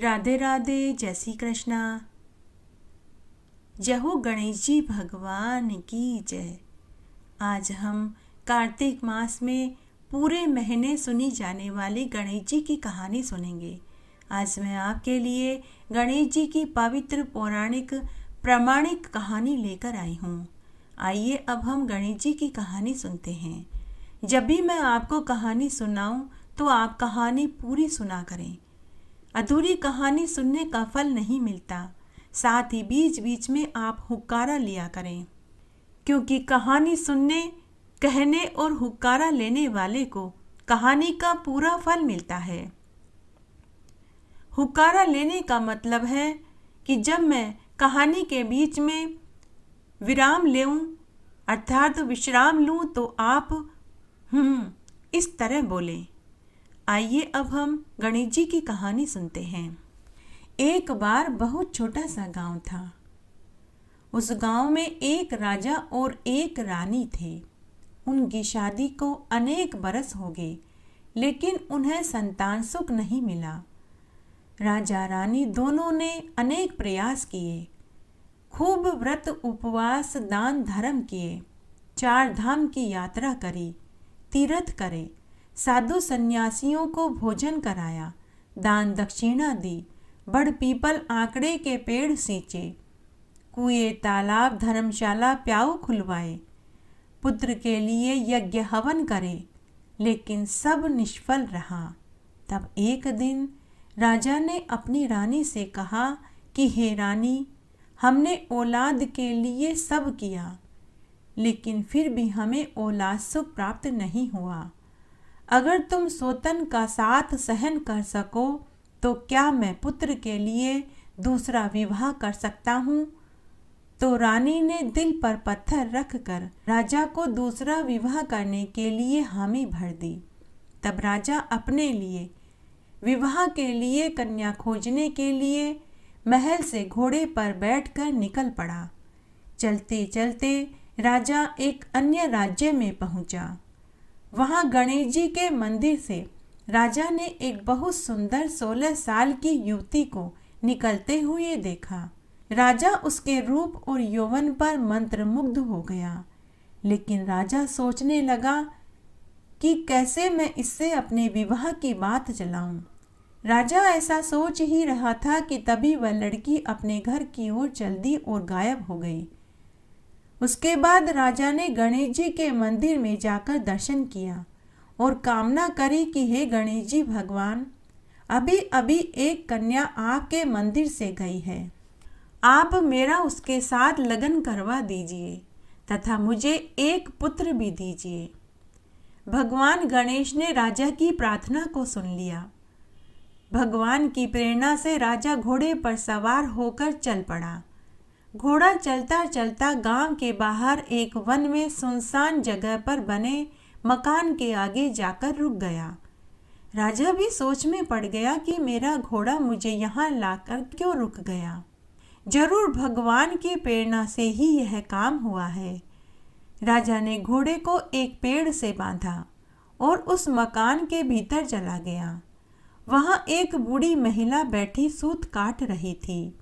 राधे राधे, जय श्री कृष्णा। जय हो गणेश जी भगवान की जय। आज हम कार्तिक मास में पूरे महीने सुनी जाने वाली गणेश जी की कहानी सुनेंगे। आज मैं आपके लिए गणेश जी की पवित्र पौराणिक प्रामाणिक कहानी लेकर आई हूँ। आइए अब हम गणेश जी की कहानी सुनते हैं। जब भी मैं आपको कहानी सुनाऊं तो आप कहानी पूरी सुना करें। अधूरी कहानी सुनने का फल नहीं मिलता। साथ ही बीच बीच में आप हुक्कारा लिया करें, क्योंकि कहानी सुनने, कहने और हुक्कारा लेने वाले को कहानी का पूरा फल मिलता है। हुक्कारा लेने का मतलब है कि जब मैं कहानी के बीच में विराम लूं, अर्थात विश्राम लूं, तो आप इस तरह बोलें। आइए अब हम गणेश जी की कहानी सुनते हैं। एक बार बहुत छोटा सा गांव था। उस गांव में एक राजा और एक रानी थे। उनकी शादी को अनेक बरस हो गए, लेकिन उन्हें संतान सुख नहीं मिला। राजा रानी दोनों ने अनेक प्रयास किए, खूब व्रत उपवास दान धर्म किए, 4 धाम की यात्रा करी, तीर्थ करे, साधु सन्यासियों को भोजन कराया, दान दक्षिणा दी, बड़ पीपल आंकड़े के पेड़ सींचे, कुएं तालाब धर्मशाला प्याऊ खुलवाए, पुत्र के लिए यज्ञ हवन करे, लेकिन सब निष्फल रहा। तब एक दिन राजा ने अपनी रानी से कहा कि हे रानी, हमने औलाद के लिए सब किया, लेकिन फिर भी हमें औलाद सुख प्राप्त नहीं हुआ। अगर तुम सौतन का साथ सहन कर सको तो क्या मैं पुत्र के लिए दूसरा विवाह कर सकता हूँ? तो रानी ने दिल पर पत्थर रखकर राजा को दूसरा विवाह करने के लिए हामी भर दी। तब राजा अपने लिए विवाह के लिए कन्या खोजने के लिए महल से घोड़े पर बैठकर निकल पड़ा। चलते चलते राजा एक अन्य राज्य में पहुंचा। वहां गणेश जी के मंदिर से राजा ने एक बहुत सुंदर 16 साल की युवती को निकलते हुए देखा। राजा उसके रूप और यौवन पर मंत्रमुग्ध हो गया, लेकिन राजा सोचने लगा कि कैसे मैं इससे अपने विवाह की बात चलाऊं। राजा ऐसा सोच ही रहा था कि तभी वह लड़की अपने घर की ओर चल दी और गायब हो गई। उसके बाद राजा ने गणेश जी के मंदिर में जाकर दर्शन किया और कामना करी कि हे गणेश जी भगवान, अभी अभी एक कन्या आपके मंदिर से गई है। आप मेरा उसके साथ लगन करवा दीजिए तथा मुझे एक पुत्र भी दीजिए। भगवान गणेश ने राजा की प्रार्थना को सुन लिया। भगवान की प्रेरणा से राजा घोड़े पर सवार होकर चल पड़ा। घोड़ा चलता चलता गांव के बाहर एक वन में सुनसान जगह पर बने मकान के आगे जाकर रुक गया। राजा भी सोच में पड़ गया कि मेरा घोड़ा मुझे यहाँ लाकर क्यों रुक गया। जरूर भगवान की प्रेरणा से ही यह काम हुआ है। राजा ने घोड़े को एक पेड़ से बांधा और उस मकान के भीतर चला गया। वहाँ एक बूढ़ी महिला बैठी सूत काट रही थी।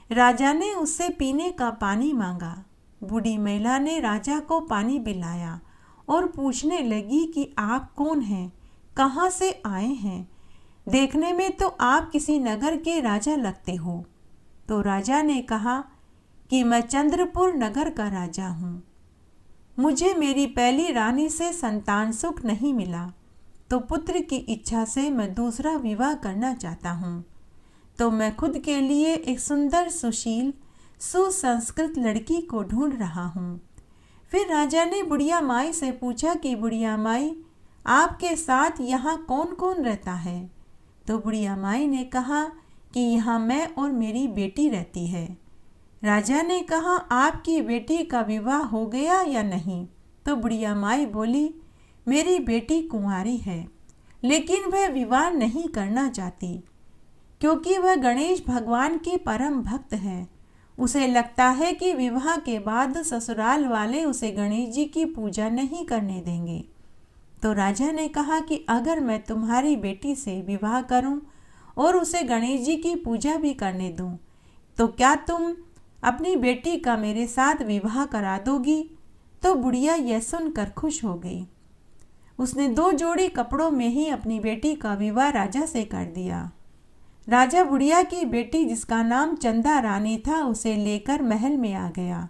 राजा ने उससे पीने का पानी मांगा। बूढ़ी महिला ने राजा को पानी पिलाया और पूछने लगी कि आप कौन हैं, कहाँ से आए हैं? देखने में तो आप किसी नगर के राजा लगते हो। तो राजा ने कहा कि मैं चंद्रपुर नगर का राजा हूँ। मुझे मेरी पहली रानी से संतान सुख नहीं मिला, तो पुत्र की इच्छा से मैं दूसरा विवाह करना चाहता हूँ। तो मैं खुद के लिए एक सुंदर सुशील सुसंस्कृत लड़की को ढूंढ रहा हूँ। फिर राजा ने बुढ़िया माई से पूछा कि बुढ़िया माई, आपके साथ यहाँ कौन कौन रहता है? तो बुढ़िया माई ने कहा कि यहाँ मैं और मेरी बेटी रहती है। राजा ने कहा, आपकी बेटी का विवाह हो गया या नहीं? तो बुढ़िया माई बोली, मेरी बेटी कुंवारी है, लेकिन वह विवाह नहीं करना चाहती, क्योंकि वह गणेश भगवान की परम भक्त है। उसे लगता है कि विवाह के बाद ससुराल वाले उसे गणेश जी की पूजा नहीं करने देंगे। तो राजा ने कहा कि अगर मैं तुम्हारी बेटी से विवाह करूं और उसे गणेश जी की पूजा भी करने दूं, तो क्या तुम अपनी बेटी का मेरे साथ विवाह करा दोगी? तो बुढ़िया यह सुनकर खुश हो गई। उसने 2 जोड़ी कपड़ों में ही अपनी बेटी का विवाह राजा से कर दिया। राजा बुढ़िया की बेटी, जिसका नाम चंदा रानी था, उसे लेकर महल में आ गया।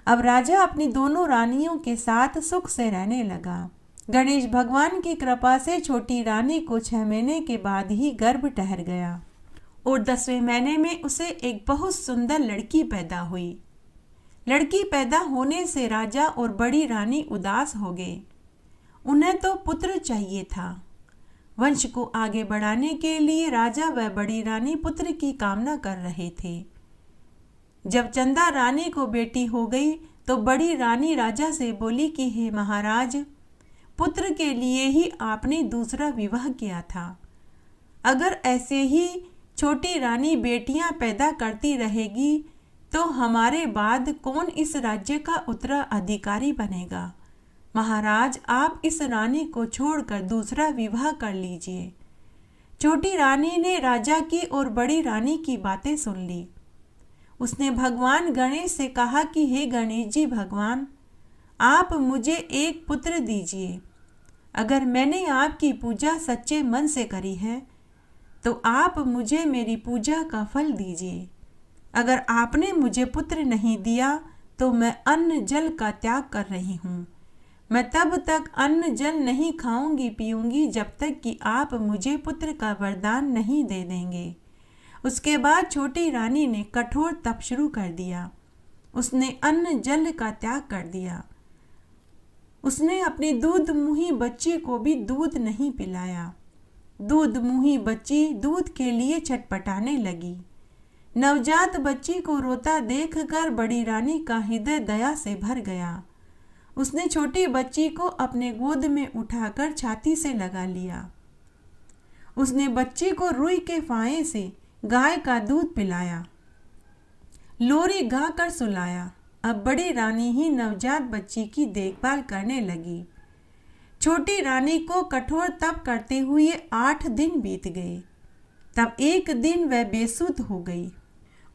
अब राजा अपनी दोनों रानियों के साथ सुख से रहने लगा। गणेश भगवान की कृपा से छोटी रानी को 6 महीने के बाद ही गर्भ ठहर गया और 10वें महीने में उसे एक बहुत सुंदर लड़की पैदा हुई। लड़की पैदा होने से राजा और बड़ी रानी उदास हो गए। उन्हें तो पुत्र चाहिए था। वंश को आगे बढ़ाने के लिए राजा व बड़ी रानी पुत्र की कामना कर रहे थे। जब चंदा रानी को बेटी हो गई तो बड़ी रानी राजा से बोली कि हे महाराज, पुत्र के लिए ही आपने दूसरा विवाह किया था। अगर ऐसे ही छोटी रानी बेटियां पैदा करती रहेगी तो हमारे बाद कौन इस राज्य का उत्तराधिकारी बनेगा? महाराज, आप इस रानी को छोड़कर दूसरा विवाह कर लीजिए। छोटी रानी ने राजा की और बड़ी रानी की बातें सुन ली। उसने भगवान गणेश से कहा कि हे गणेश जी भगवान, आप मुझे एक पुत्र दीजिए। अगर मैंने आपकी पूजा सच्चे मन से करी है तो आप मुझे मेरी पूजा का फल दीजिए। अगर आपने मुझे पुत्र नहीं दिया तो मैं अन्न जल का त्याग कर रही हूँ। मैं तब तक अन्न जल नहीं खाऊंगी पीऊंगी जब तक कि आप मुझे पुत्र का वरदान नहीं दे देंगे। उसके बाद छोटी रानी ने कठोर तप शुरू कर दिया। उसने अन्न जल का त्याग कर दिया। उसने अपनी दूध मुही बच्ची को भी दूध नहीं पिलाया। दूध मुही बच्ची दूध के लिए छटपटाने लगी। नवजात बच्ची को रोता देखकर बड़ी रानी का हृदय दया से भर गया। उसने छोटी बच्ची को अपने गोद में उठाकर छाती से लगा लिया। उसने बच्ची को रुई के फाहे से गाय का दूध पिलाया, लोरी गा कर सुलाया। अब बड़ी रानी ही नवजात बच्ची की देखभाल करने लगी। छोटी रानी को कठोर तप करते हुए 8 दिन बीत गए। तब एक दिन वह बेसुध हो गई।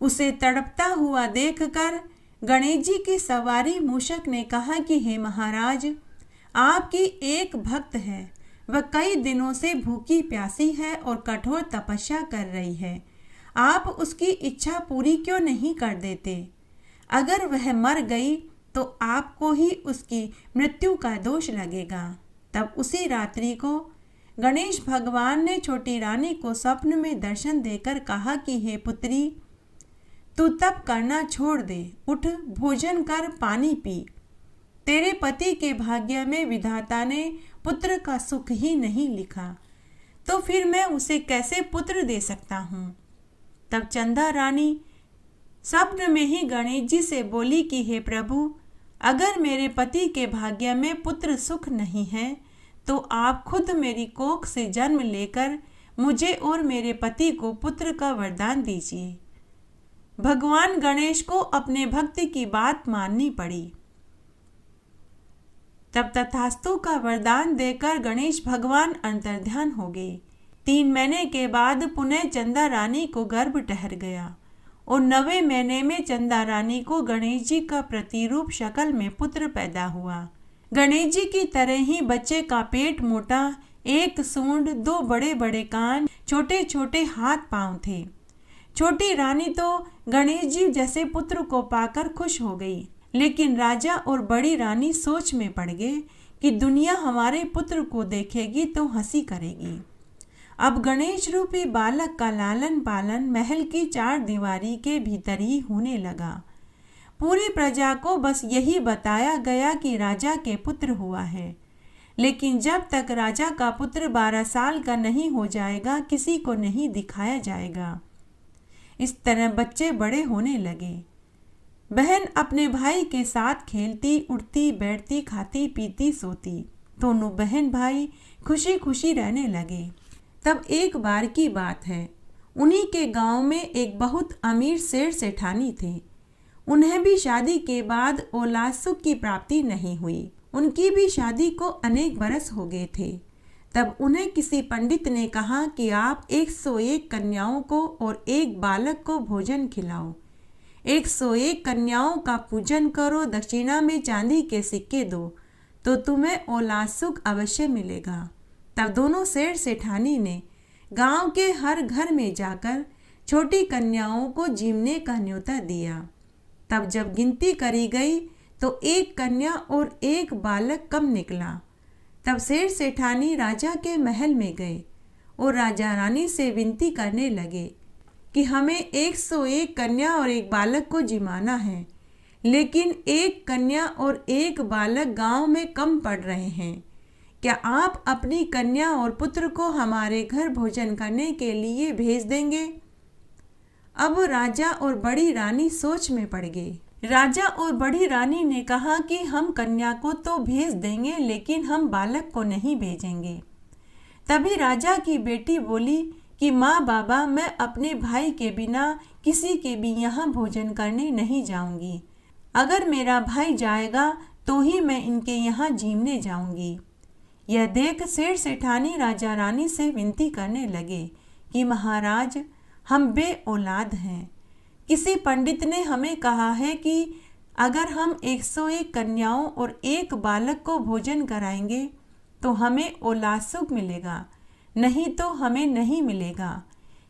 उसे तड़पता हुआ देखकर गणेश जी की सवारी मूषक ने कहा कि हे महाराज, आपकी एक भक्त है, वह कई दिनों से भूखी प्यासी है और कठोर तपस्या कर रही है। आप उसकी इच्छा पूरी क्यों नहीं कर देते? अगर वह मर गई तो आपको ही उसकी मृत्यु का दोष लगेगा। तब उसी रात्रि को गणेश भगवान ने छोटी रानी को स्वप्न में दर्शन देकर कहा कि हे पुत्री, तू तप करना छोड़ दे, उठ, भोजन कर, पानी पी। तेरे पति के भाग्य में विधाता ने पुत्र का सुख ही नहीं लिखा, तो फिर मैं उसे कैसे पुत्र दे सकता हूँ? तब चंदा रानी स्वप्न में ही गणेश जी से बोली कि हे प्रभु, अगर मेरे पति के भाग्य में पुत्र सुख नहीं है तो आप खुद मेरी कोख से जन्म लेकर मुझे और मेरे पति को पुत्र का वरदान दीजिए। भगवान गणेश को अपने भक्त की बात माननी पड़ी। तब तथास्तु का वरदान देकर गणेश भगवान अंतर्ध्यान हो गए। 3 महीने के बाद पुनः चंदा रानी को गर्भ ठहर गया और 9वें महीने में चंदा रानी को गणेश जी का प्रतिरूप शक्ल में पुत्र पैदा हुआ। गणेश जी की तरह ही बच्चे का पेट मोटा, एक सूंड, 2 बड़े बड़े कान, छोटे छोटे हाथ पांव थे। छोटी रानी तो गणेश जी जैसे पुत्र को पाकर खुश हो गई, लेकिन राजा और बड़ी रानी सोच में पड़ गए कि दुनिया हमारे पुत्र को देखेगी तो हंसी करेगी। अब गणेश रूपी बालक का लालन पालन महल की 4 दीवारी के भीतर ही होने लगा। पूरी प्रजा को बस यही बताया गया कि राजा के पुत्र हुआ है, लेकिन जब तक राजा का पुत्र 12 साल का नहीं हो जाएगा किसी को नहीं दिखाया जाएगा। इस तरह बच्चे बड़े होने लगे। बहन अपने भाई के साथ खेलती, उठती, बैठती, खाती, पीती, सोती। दोनों बहन भाई खुशी खुशी रहने लगे। तब एक बार की बात है, उन्हीं के गांव में एक बहुत अमीर सेठ सेठानी थे। उन्हें भी शादी के बाद औलाद सुख की प्राप्ति नहीं हुई। उनकी भी शादी को अनेक बरस हो गए थे। तब उन्हें किसी पंडित ने कहा कि आप 101 कन्याओं को और एक बालक को भोजन खिलाओ। 101 कन्याओं का पूजन करो, दक्षिणा में चांदी के सिक्के दो, तो तुम्हें औलाद सुख अवश्य मिलेगा। तब दोनों सेठ सेठानी ने गांव के हर घर में जाकर छोटी कन्याओं को जीवने का न्योता दिया। तब जब गिनती करी गई तो एक कन्या और एक बालक कम निकला। तब सेठ सेठानी राजा के महल में गए और राजा रानी से विनती करने लगे कि हमें 101 कन्या और एक बालक को जिमाना है, लेकिन एक कन्या और एक बालक गांव में कम पड़ रहे हैं। क्या आप अपनी कन्या और पुत्र को हमारे घर भोजन करने के लिए भेज देंगे? अब राजा और बड़ी रानी सोच में पड़ गए। राजा और बड़ी रानी ने कहा कि हम कन्या को तो भेज देंगे, लेकिन हम बालक को नहीं भेजेंगे। तभी राजा की बेटी बोली कि माँ बाबा, मैं अपने भाई के बिना किसी के भी यहाँ भोजन करने नहीं जाऊंगी। अगर मेरा भाई जाएगा तो ही मैं इनके यहाँ जीमने जाऊंगी। यह देख सेठ सेठानी राजा रानी से विनती करने लगे कि महाराज, हम बे औलाद हैं। किसी पंडित ने हमें कहा है कि अगर हम 101 कन्याओं और एक बालक को भोजन कराएंगे तो हमें औलाद सुख मिलेगा, नहीं तो हमें नहीं मिलेगा।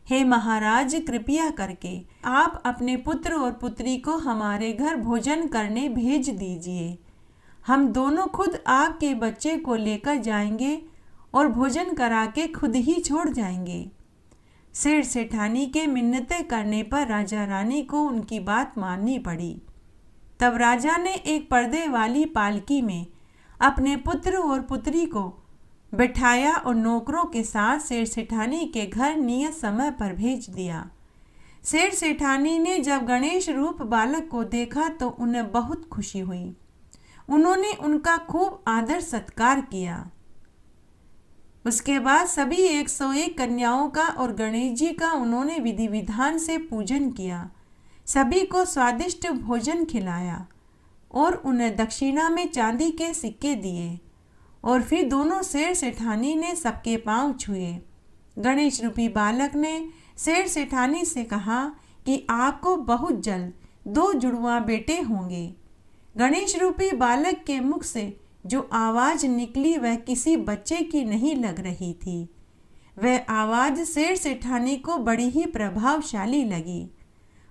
हे महाराज, कृपया करके आप अपने पुत्र और पुत्री को हमारे घर भोजन करने भेज दीजिए। हम दोनों खुद आपके बच्चे को लेकर जाएंगे और भोजन करा के खुद ही छोड़ जाएंगे। सेठ सेठानी के मिन्नतें करने पर राजा रानी को उनकी बात माननी पड़ी। तब राजा ने एक पर्दे वाली पालकी में अपने पुत्र और पुत्री को बिठाया और नौकरों के साथ सेठ सेठानी के घर नियत समय पर भेज दिया। सेठ सेठानी ने जब गणेश रूप बालक को देखा तो उन्हें बहुत खुशी हुई। उन्होंने उनका खूब आदर सत्कार किया। उसके बाद सभी 101 कन्याओं का और गणेश जी का उन्होंने विधि विधान से पूजन किया। सभी को स्वादिष्ट भोजन खिलाया और उन्हें दक्षिणा में चांदी के सिक्के दिए। और फिर दोनों सेठ सेठानी ने सबके पांव छुए। गणेश रूपी बालक ने सेठ सेठानी से कहा कि आपको बहुत जल्द 2 जुड़वा बेटे होंगे। गणेश रूपी बालक के मुख से जो आवाज़ निकली वह किसी बच्चे की नहीं लग रही थी। वह आवाज़ सेठ सेठानी को बड़ी ही प्रभावशाली लगी।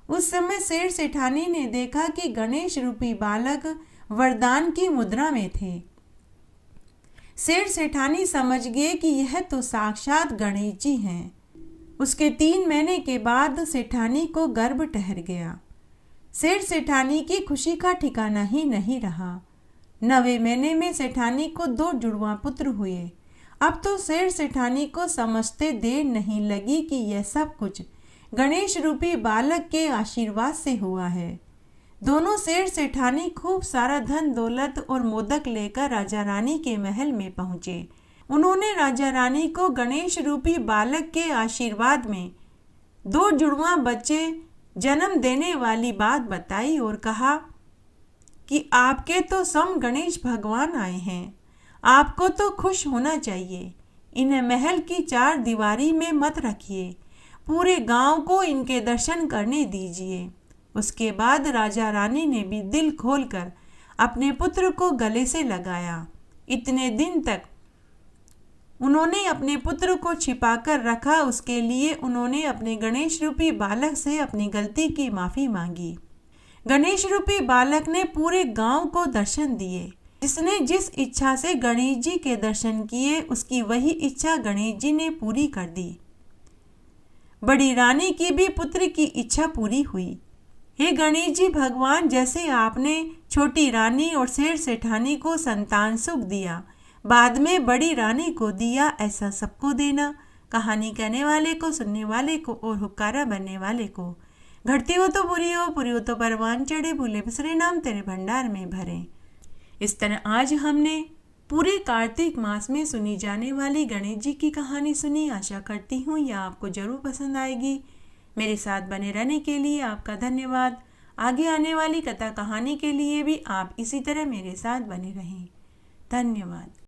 उस समय सेठ सेठानी ने देखा कि गणेश रूपी बालक वरदान की मुद्रा में थे। सेठ सेठानी समझ गए कि यह तो साक्षात गणेश जी हैं। उसके 3 महीने के बाद सेठानी को गर्भ ठहर गया। सेठ सेठानी की खुशी का ठिकाना ही नहीं रहा। 9वें महीने में सेठानी को 2 जुड़वा पुत्र हुए। अब तो सेठ सेठानी को समझते देर नहीं लगी कि यह सब कुछ गणेश रूपी बालक के आशीर्वाद से हुआ है। दोनों सेठ सेठानी खूब सारा धन दौलत और मोदक लेकर राजा रानी के महल में पहुँचे। उन्होंने राजा रानी को गणेश रूपी बालक के आशीर्वाद में 2 जुड़वा बच्चे जन्म देने वाली बात बताई और कहा कि आपके तो स्वयं गणेश भगवान आए हैं, आपको तो खुश होना चाहिए। इन्हें महल की 4 दीवारी में मत रखिए, पूरे गांव को इनके दर्शन करने दीजिए। उसके बाद राजा रानी ने भी दिल खोलकर अपने पुत्र को गले से लगाया। इतने दिन तक उन्होंने अपने पुत्र को छिपाकर रखा। उसके लिए उन्होंने अपने गणेश रूपी बालक से अपनी गलती की माफ़ी मांगी। गणेश रूपी बालक ने पूरे गांव को दर्शन दिए। जिसने जिस इच्छा से गणेश जी के दर्शन किए उसकी वही इच्छा गणेश जी ने पूरी कर दी। बड़ी रानी की भी पुत्र की इच्छा पूरी हुई। हे गणेश जी भगवान, जैसे आपने छोटी रानी और सेठ सेठानी को संतान सुख दिया, बाद में बड़ी रानी को दिया, ऐसा सबको देना। कहानी कहने वाले को, सुनने वाले को और हुक्कारा बनने वाले को। घटती हो तो बुरी हो, पूरी हो तो परवान चढ़े, भूले बिसरे नाम तेरे भंडार में भरे। इस तरह आज हमने पूरे कार्तिक मास में सुनी जाने वाली गणेश जी की कहानी सुनी। आशा करती हूँ यह आपको ज़रूर पसंद आएगी। मेरे साथ बने रहने के लिए आपका धन्यवाद। आगे आने वाली कथा कहानी के लिए भी आप इसी तरह मेरे साथ बने रहें। धन्यवाद।